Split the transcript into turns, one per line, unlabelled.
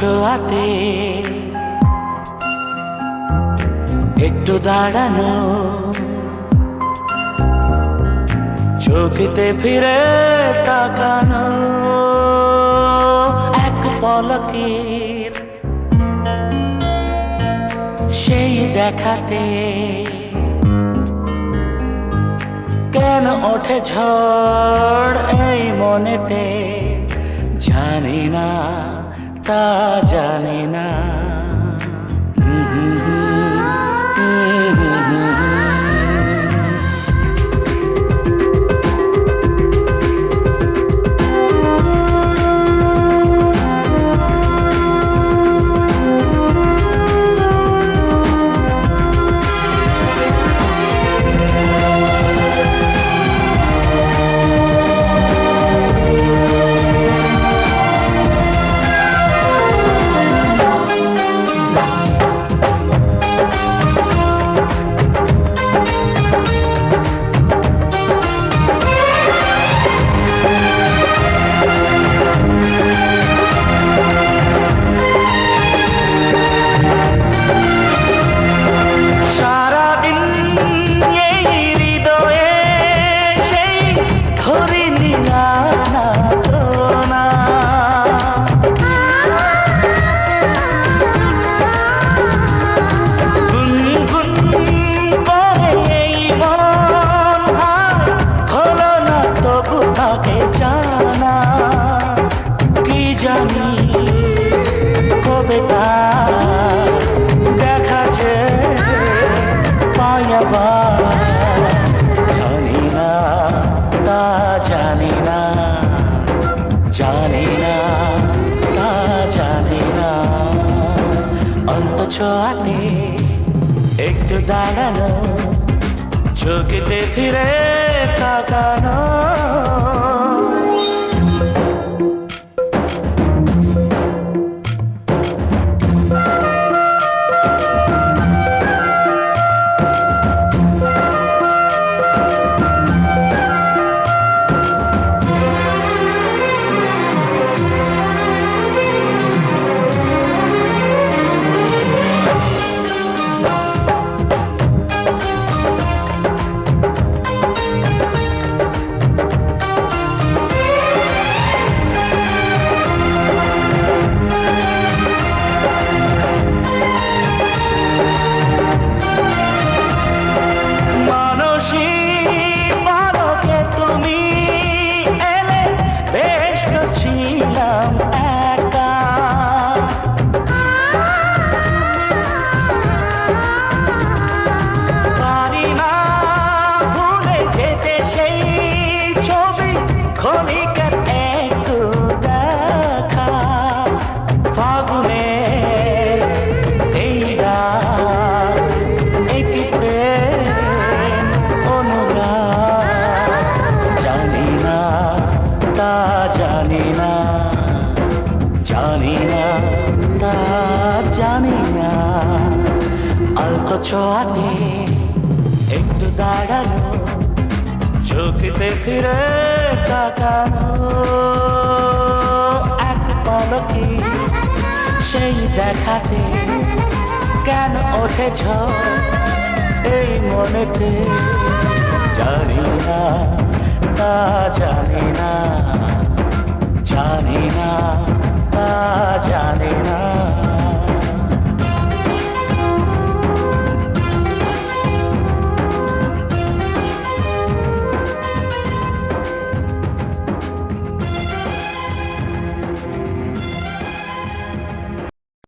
ছোঁয়াতে একটু দাঁড়ানো, চোখেতে ফিরে তাকানো, এক পলকের সেই দেখাতে কেন ওঠে ঝড় এই মনেতে, জানি না তা জানি না। দেখা যে পায়াবার জানি না তা জানি না, জানি না তা জানি না। অন্ত ছোঁয়াতে একটু দাঁড়ানো, চোখেতে ফিরে তাকানো, জানি না জানি না তা জানি না। অল্প ছোঁয়াতে একটু দাঁড়ানো, চোখেতে ফিরে তাকানো, এক পলকে সেই দেখাতে কেন ওঠে ঝড় এই মনেতে, জানি না তা জানি না, জানি না তা জানি না।